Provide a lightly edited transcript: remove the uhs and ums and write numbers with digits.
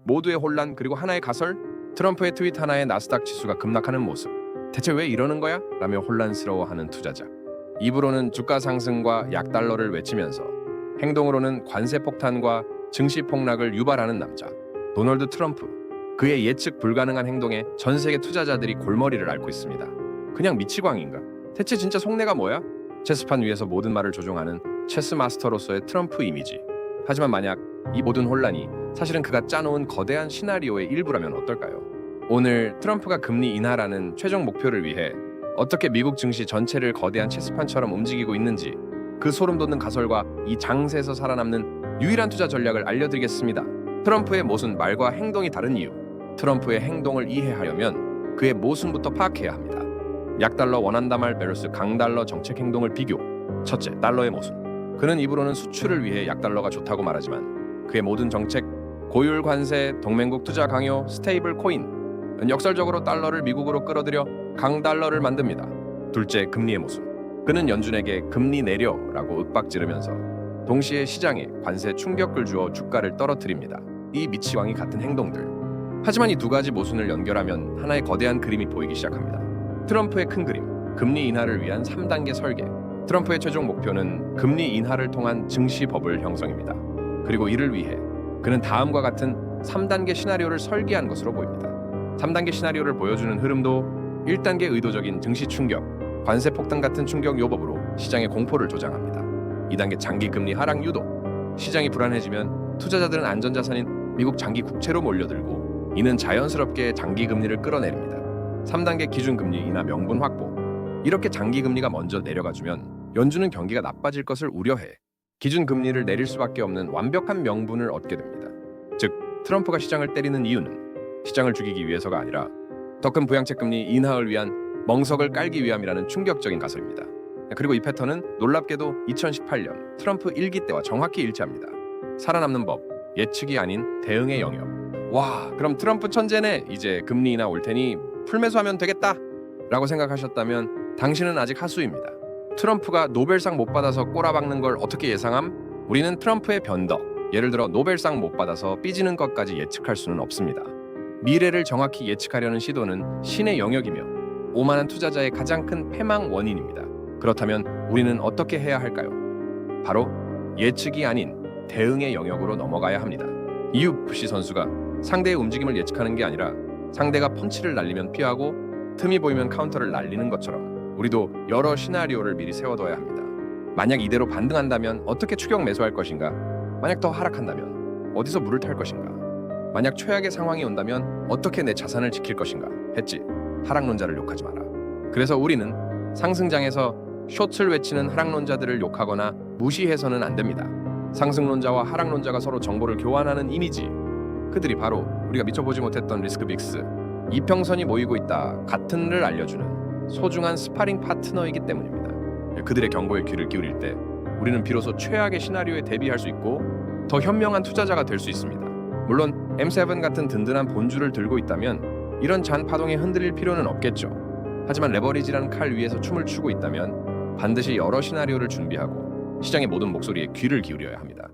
모두의 혼란 그리고 하나의 가설? 트럼프의 트윗 하나에 나스닥 지수가 급락하는 모습. 대체 왜 이러는 거야? 라며 혼란스러워하는 투자자. 입으로는 주가 상승과 약달러를 외치면서 행동으로는 관세 폭탄과 증시 폭락을 유발하는 남자. 도널드 트럼프. 그의 예측 불가능한 행동에 전 세계 투자자들이 골머리를 앓고 있습니다. 그냥 미치광인가? 대체 진짜 속내가 뭐야? 체스판 위에서 모든 말을 조종하는 체스 마스터로서의 트럼프 이미지. 하지만 만약 이 모든 혼란이 사실은 그가 짜놓은 거대한 시나리오의 일부라면 어떨까요? 오늘 트럼프가 금리 인하라는 최종 목표를 위해 어떻게 미국 증시 전체를 거대한 체스판처럼 움직이고 있는지, 그 소름 돋는 가설과 이 장세에서 살아남는 유일한 투자 전략을 알려드리겠습니다. 트럼프의 모순 말과 행동이 다른 이유. 트럼프의 행동을 이해하려면 그의 모순부터 파악해야 합니다. 약달러 원한다 말 베러스 강달러 정책 행동을 비교. 첫째, 달러의 모순. 그는 입으로는 수출을 위해 약달러가 좋다고 말하지만 그의 모든 정책, 고율 관세, 동맹국 투자 강요, 스테이블 코인은 역설적으로 달러를 미국으로 끌어들여 강달러를 만듭니다. 둘째, 금리의 모순. 그는 연준에게 금리 내려라고 윽박지르면서 동시에 시장에 관세 충격을 주어 주가를 떨어뜨립니다. 이 미치광이 같은 행동들. 하지만 이 두 가지 모순을 연결하면 하나의 거대한 그림이 보이기 시작합니다. 트럼프의 큰 그림, 금리 인하를 위한 3단계 설계. 트럼프의 최종 목표는 금리 인하를 통한 증시 버블 형성입니다. 그리고 이를 위해 그는 다음과 같은 3단계 시나리오를 설계한 것으로 보입니다. 3단계 시나리오를 보여주는 흐름도 1단계 의도적인 증시 충격, 관세 폭탄 같은 충격 요법으로 시장의 공포를 조장합니다. 2단계 장기 금리 하락 유도. 시장이 불안해지면 투자자들은 안전자산인 미국 장기 국채로 몰려들고 이는 자연스럽게 장기 금리를 끌어내립니다. 3단계 기준금리 인하 명분 확보. 이렇게 장기 금리가 먼저 내려가주면 연준은 경기가 나빠질 것을 우려해 기준금리를 내릴 수밖에 없는 완벽한 명분을 얻게 됩니다. 즉, 트럼프가 시장을 때리는 이유는 시장을 죽이기 위해서가 아니라 더 큰 부양책 금리 인하를 위한 멍석을 깔기 위함이라는 충격적인 가설입니다. 그리고 이 패턴은 놀랍게도 2018년 트럼프 1기 때와 정확히 일치합니다. 살아남는 법, 예측이 아닌 대응의 영역. 와, 그럼 트럼프 천재네. 이제 금리 인하 올 테니 풀매수하면 되겠다 라고 생각하셨다면 당신은 아직 하수입니다. 트럼프가 노벨상 못 받아서 꼬라박는 걸 어떻게 예상함? 우리는 트럼프의 변덕, 예를 들어 노벨상 못 받아서 삐지는 것까지 예측할 수는 없습니다. 미래를 정확히 예측하려는 시도는 신의 영역이며 오만한 투자자의 가장 큰 패망 원인입니다. 그렇다면 우리는 어떻게 해야 할까요? 바로 예측이 아닌 대응의 영역으로 넘어가야 합니다. UFC 선수가 상대의 움직임을 예측하는 게 아니라 상대가 펀치를 날리면 피하고 틈이 보이면 카운터를 날리는 것처럼 우리도 여러 시나리오를 미리 세워둬야 합니다. 만약 이대로 반등한다면 어떻게 추격 매수할 것인가? 만약 더 하락한다면 어디서 물을 탈 것인가? 만약 최악의 상황이 온다면 어떻게 내 자산을 지킬 것인가? 했지. 하락론자를 욕하지 마라. 그래서 우리는 상승장에서 숏을 외치는 하락론자들을 욕하거나 무시해서는 안 됩니다. 상승론자와 하락론자가 서로 정보를 교환하는 이미지. 그들이 바로 우리가 미처 보지 못했던 리스크빅스, 이평선이 모이고 있다 같은를 알려주는 소중한 스파링 파트너이기 때문입니다. 그들의 경고에 귀를 기울일 때 우리는 비로소 최악의 시나리오에 대비할 수 있고 더 현명한 투자자가 될 수 있습니다. 물론 M7 같은 든든한 본주를 들고 있다면 이런 잔파동에 흔들릴 필요는 없겠죠. 하지만 레버리지라는 칼 위에서 춤을 추고 있다면 반드시 여러 시나리오를 준비하고 시장의 모든 목소리에 귀를 기울여야 합니다.